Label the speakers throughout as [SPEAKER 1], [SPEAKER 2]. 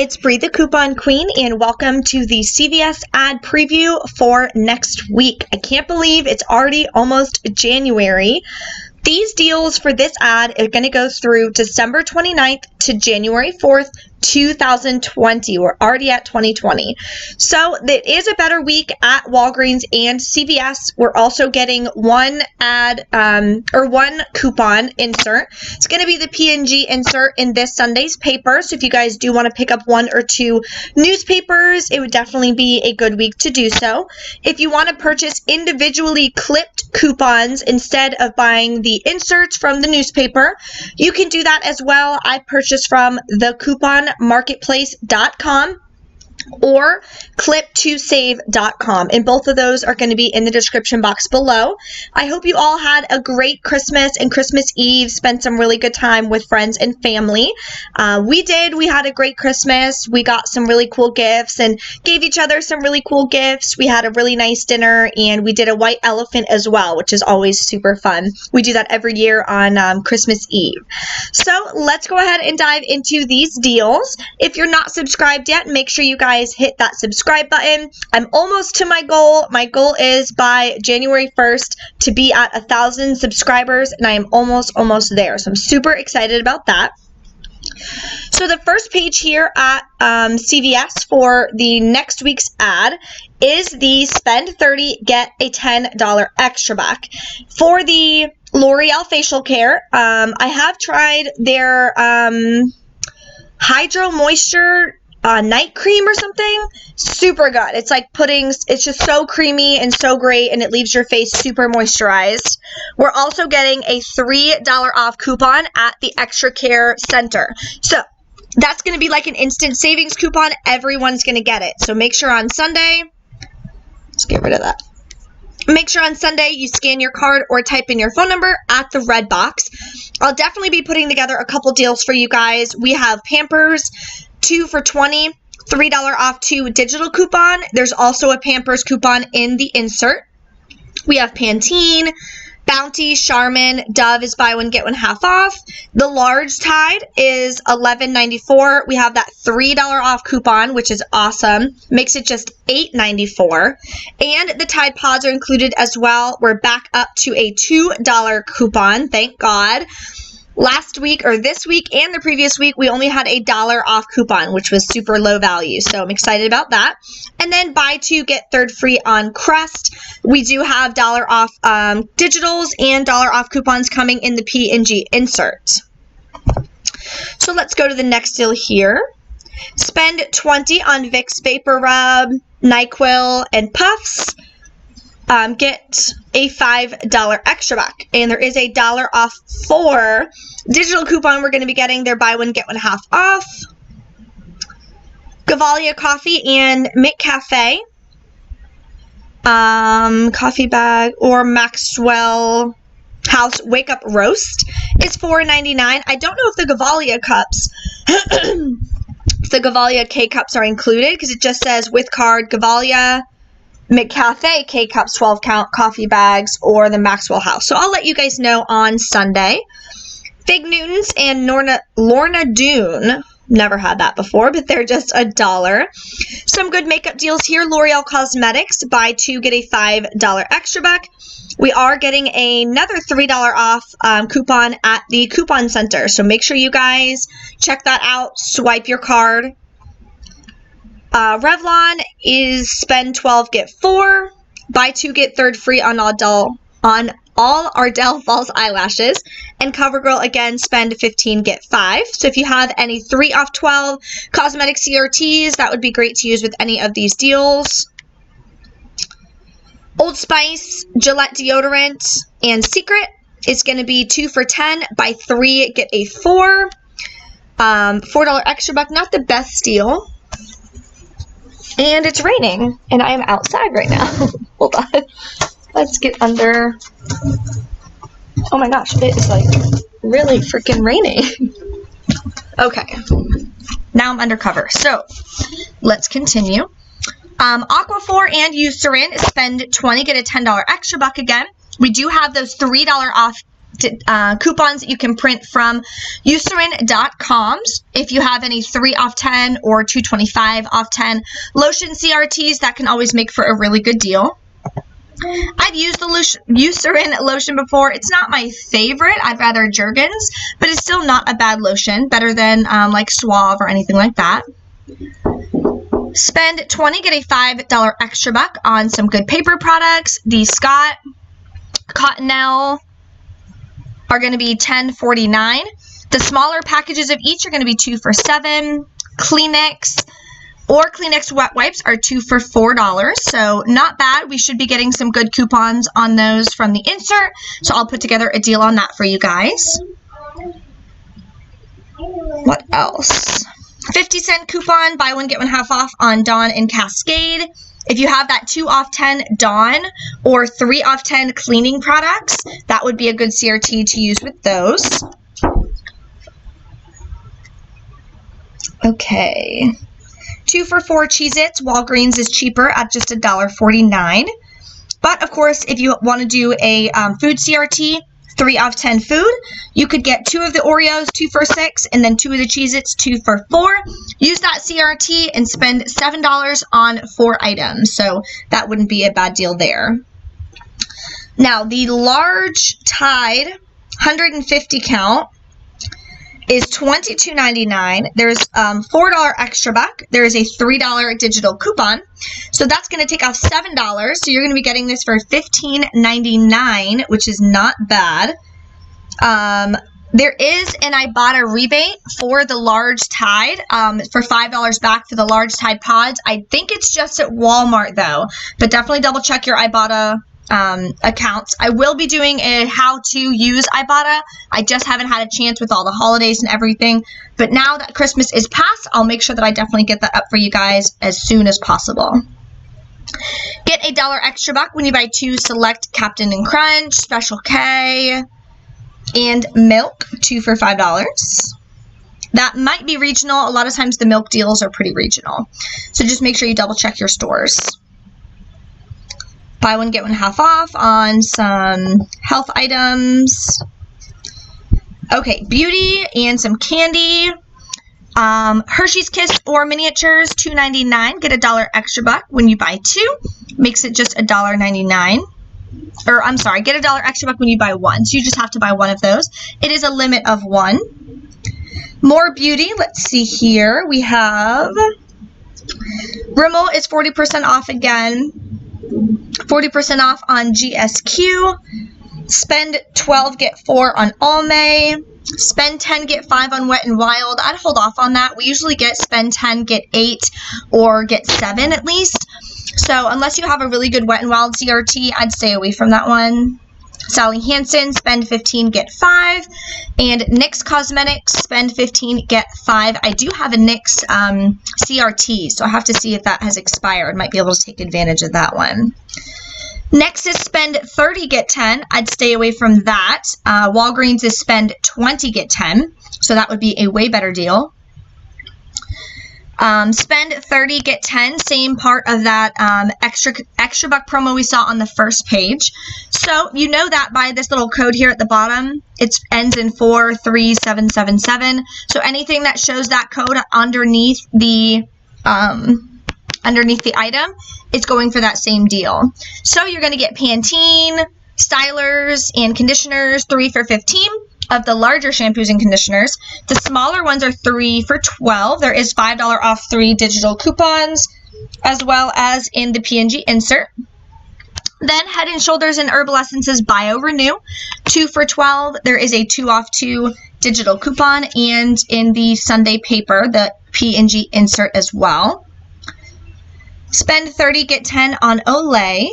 [SPEAKER 1] It's Bree the Coupon Queen, and welcome to the CVS ad preview for next week. I can't believe it's already almost January. These deals for this ad are going to go through December 29th to January 4th, 2020. We're already at 2020. So it is a better week at Walgreens and CVS. We're also getting one coupon insert. It's going to be the P&G insert in this Sunday's paper. So if you guys do want to pick up one or two newspapers, it would definitely be a good week to do so. If you want to purchase individually clipped coupons instead of buying the inserts from the newspaper, you can do that as well. I purchased from thecouponmarketplace.com or clip2save.com, and both of those are going to be in the description box below. I hope you all had a great Christmas and Christmas Eve, spent some really good time with friends and family. We had a great Christmas. We got some really cool gifts and gave each other some really cool gifts. We had a really nice dinner, and we did a white elephant as well, which is always super fun. We do that every year on Christmas Eve. So let's go ahead and dive into these deals. If you're not subscribed yet, make sure you guys hit that subscribe button. I'm almost to my goal. My goal is by January 1st to be at 1,000 subscribers, and I am almost there. So I'm super excited about that. So the first page here at CVS for the next week's ad is the spend 30, get a $10 extra back. For the L'Oreal facial care, I have tried their Hydro Moisture night cream or something. Super good. It's like pudding. It's just so creamy and so great, and it leaves your face super moisturized. We're also getting a $3 off coupon at the Extra Care Center. So that's going to be like an instant savings coupon. Everyone's going to get it. So make sure on Sunday, let's get rid of that. Make sure on Sunday you scan your card or type in your phone number at the red box. I'll definitely be putting together a couple deals for you guys. We have Pampers, 2 for $20, $3 off 2 digital coupon. There's also a Pampers coupon in the insert. We have Pantene, Bounty, Charmin, Dove is buy one, get one half off. The large Tide is $11.94. We have that $3 off coupon, which is awesome. Makes it just $8.94. And the Tide Pods are included as well. We're back up to a $2 coupon, thank God. Last week, or this week and the previous week, we only had a $1 off coupon, which was super low value. So I'm excited about that. And then buy 2, get 3rd free on Crest. We do have $1 off digitals and $1 off coupons coming in the P&G insert. So let's go to the next deal here. Spend $20 on Vicks Vapor Rub, NyQuil, and Puffs. Get a $5 extra back. And there is a $1 off for digital coupon we're going to be getting. Their buy one, get one half off. Gavalia Coffee and McCafe. Coffee bag or Maxwell House Wake Up Roast is $4.99. I don't know if the Gavalia cups, the Gavalia K-cups are included, because it just says with card Gavalia, McCafe K-Cups 12 count coffee bags, or the Maxwell House. So I'll let you guys know on Sunday. Fig Newtons and Lorna Doone. Never had that before, but they're just $1. Some good makeup deals here. L'Oreal Cosmetics. Buy 2, get a $5 extra back. We are getting another $3 off coupon at the Coupon Center. So make sure you guys check that out. Swipe your card. Revlon is spend 12, get 4. Buy 2, get 3rd free on all Ardell Falls eyelashes. And CoverGirl, again, spend 15, get 5. So if you have any 3 off 12 cosmetic CRTs, that would be great to use with any of these deals. Old Spice, Gillette deodorant, and Secret is going to be 2 for $10. Buy 3, get a 4. $4 extra buck, not the best deal. And it's raining, and I am outside right now. Hold on. Let's get under. Oh my gosh, it is like really freaking raining. Okay. Now I'm undercover. So let's continue. Aquaphor and Eucerin, spend $20, get a $10 extra buck again. We do have those $3 off coupons that you can print from Eucerin.com. If you have any 3 off 10 or 225 off 10 lotion CRTs, that can always make for a really good deal. I've used the Eucerin lotion before. It's not my favorite. I'd rather Jergens, but it's still not a bad lotion. Better than like Suave or anything like that. Spend $20, get a $5 extra buck on some good paper products. The Scott Cottonelle are going to be $10.49. The smaller packages of each are going to be 2 for $7. Kleenex or Kleenex wet wipes are 2 for $4. So not bad. We should be getting some good coupons on those from the insert. So I'll put together a deal on that for you guys. What else? 50-cent coupon, buy one, get one half off on Dawn and Cascade. If you have that 2 off 10 Dawn or 3 off 10 cleaning products, that would be a good CRT to use with those. Okay. 2 for $4 Cheez-Its. Walgreens is cheaper at just $1.49. But, of course, if you want to do a food CRT, 3 off 10 food, you could get 2 of the Oreos, 2 for $6, and then 2 of the Cheez-Its, 2 for $4. Use that CRT and spend $7 on 4 items. So that wouldn't be a bad deal there. Now, the large Tide 150 count is $22.99. There's $4 extra buck. There is a $3 digital coupon. So that's going to take off $7. So you're going to be getting this for $15.99, which is not bad. There is an Ibotta rebate for the large Tide for $5 back for the large Tide pods. I think it's just at Walmart though, but definitely double check your Ibotta accounts. I will be doing a how to use Ibotta. I just haven't had a chance with all the holidays and everything, but now that Christmas is past, I'll make sure that I definitely get that up for you guys as soon as possible. Get a $1 extra buck when you buy 2 select Captain and Crunch, Special K, and milk, 2 for $5. That might be regional. A lot of times the milk deals are pretty regional. So just make sure you double check your stores. Buy one, get one half off on some health items. Okay, beauty and some candy. Hershey's Kiss or miniatures, $2.99. Get a $1 extra buck when you buy 2. Makes it just $1.99. Or I'm sorry, get a $1 extra buck when you buy 1. So you just have to buy 1 of those. It is a limit of 1. More beauty. Let's see here. We have Rimmel is 40% off again. 40% off on GSQ. Spend 12, get 4 on Almay. Spend 10, get 5 on Wet n Wild. I'd hold off on that. We usually get spend 10, get 8, or get 7 at least. So unless you have a really good Wet n Wild CRT, I'd stay away from that one. Sally Hansen, spend 15, get 5. And NYX Cosmetics, spend 15, get 5. I do have a NYX CRT, so I have to see if that has expired. Might be able to take advantage of that one. Next is spend 30, get 10. I'd stay away from that. Walgreens is spend 20, get 10. So that would be a way better deal. Spend 30, get 10. Same part of that extra buck promo we saw on the first page. So you know that by this little code here at the bottom. It ends in 43777. So anything that shows that code underneath the item is going for that same deal. So you're going to get Pantene, stylers, and conditioners, 3 for $15 of the larger shampoos and conditioners. The smaller ones are 3 for $12. There is $5 off 3 digital coupons, as well as in the P&G insert. Then Head & Shoulders and Herbal Essences Bio Renew, 2 for $12. There is a 2 off 2 digital coupon, and in the Sunday paper, the P&G insert as well. Spend 30, get 10 on Olay.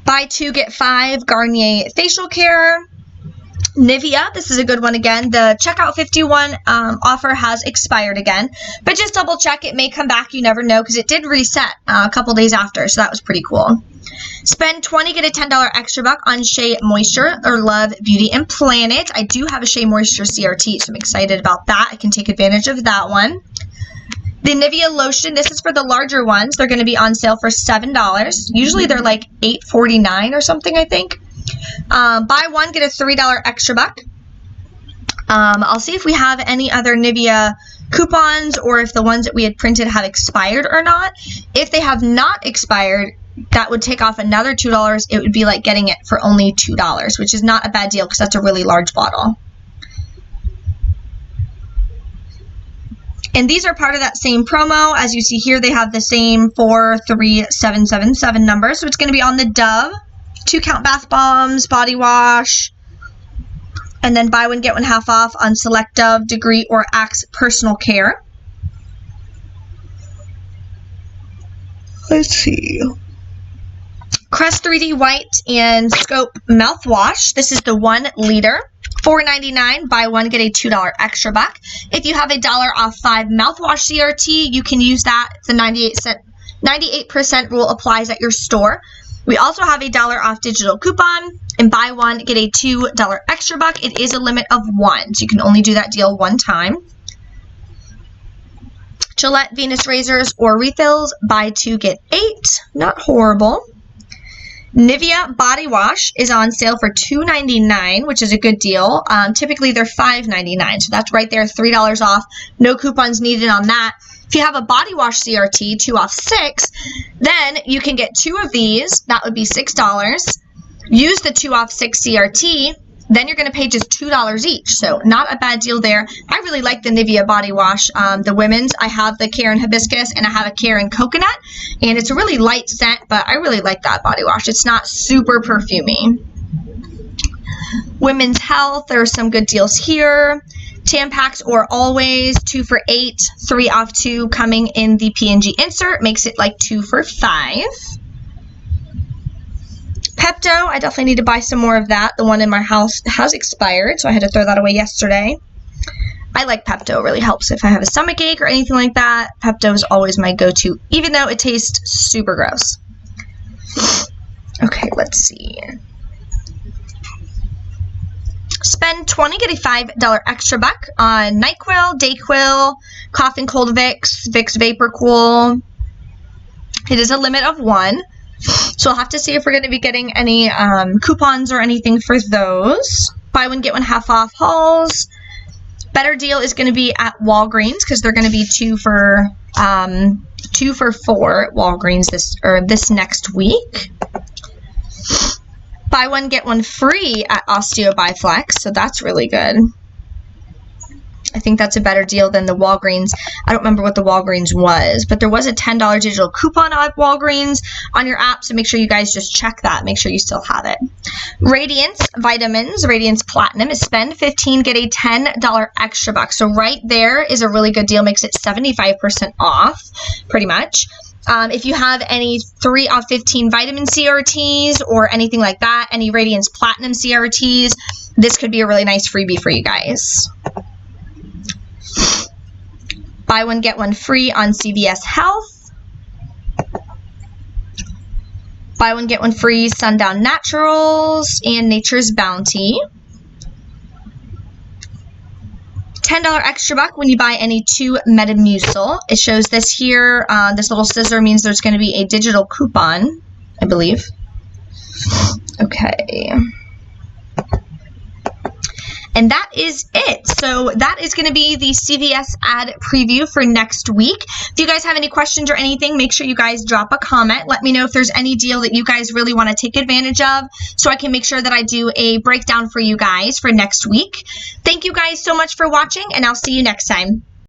[SPEAKER 1] Buy 2, get 5 Garnier Facial Care. Nivea, this is a good one again. The Checkout 51 offer has expired again, but just double check. It may come back. You never know, because it did reset a couple days after, so that was pretty cool. Spend 20, get a $10 extra buck on Shea Moisture or Love Beauty and Planet. I do have a Shea Moisture CRT, so I'm excited about that. I can take advantage of that one. The Nivea lotion, this is for the larger ones. They're going to be on sale for $7. Usually they're like $8.49 or something, I think. Buy one, get a $3 extra buck. I'll see if we have any other Nivea coupons or if the ones that we had printed have expired or not. If they have not expired, that would take off another $2. It would be like getting it for only $2, which is not a bad deal because that's a really large bottle. And these are part of that same promo. As you see here, they have the same 43777 number. So it's going to be on the Dove, 2-count bath bombs, body wash, and then buy one, get one half off on select Dove, Degree, or Axe personal care. Let's see. Crest 3D White and Scope mouthwash. This is the 1 liter. $4.99. Buy one, get a $2 extra buck. If you have a $1 off 5 mouthwash CRT, you can use that. The 98% rule applies at your store. We also have a $1 off digital coupon, and buy one, get a $2 extra buck. It is a limit of 1, so you can only do that deal 1 time. Gillette Venus razors or refills, buy 2, get 8. Not horrible. Nivea body wash is on sale for $2.99, which is a good deal. Typically they're $5.99, so that's right there, $3 off. No coupons needed on that. If you have a body wash CRT, 2 off 6, then you can get 2 of these. That would be $6. Use the 2 off 6 CRT, then you're going to pay just $2 each. So not a bad deal there. I really like the Nivea body wash. The women's, I have the Karen Hibiscus and I have a Karen Coconut. And it's a really light scent, but I really like that body wash. It's not super perfumey. Women's Health, there are some good deals here. Tampax or Always, 2 for $8, 3 off 2 coming in the P&G insert. Makes it like 2 for $5. Pepto, I definitely need to buy some more of that. The one in my house has expired, so I had to throw that away yesterday. I like Pepto. It really helps if I have a stomach ache or anything like that. Pepto is always my go-to, even though it tastes super gross. Okay, let's see. Spend $20, get a $5 extra buck on NyQuil, DayQuil, Cough and Cold Vicks, Vicks Vapor Cool. It is a limit of 1. So I'll have to see if we're going to be getting any coupons or anything for those. Buy one, get one half off hauls. Better deal is going to be at Walgreens because they're going to be 2 for 4 at Walgreens this next week. Buy one, get one free at Osteo Biflex, so that's really good. I think that's a better deal than the Walgreens. I don't remember what the Walgreens was, but there was a $10 digital coupon at Walgreens on your app, so make sure you guys just check that. Make sure you still have it. Radiance Vitamins, Radiance Platinum is spend $15, get a $10 extra buck. So right there is a really good deal. Makes it 75% off, pretty much. If you have any 3 off 15 vitamin CRTs or anything like that, any Radiance Platinum CRTs, this could be a really nice freebie for you guys. Buy one, get one free on CVS Health. Buy one, get one free Sundown Naturals and Nature's Bounty. $10 extra buck when you buy any 2 Metamucil. It shows this here. This little scissor means there's going to be a digital coupon, I believe. Okay. And that is it. So that is going to be the CVS ad preview for next week. If you guys have any questions or anything, make sure you guys drop a comment. Let me know if there's any deal that you guys really want to take advantage of so I can make sure that I do a breakdown for you guys for next week. Thank you guys so much for watching, and I'll see you next time.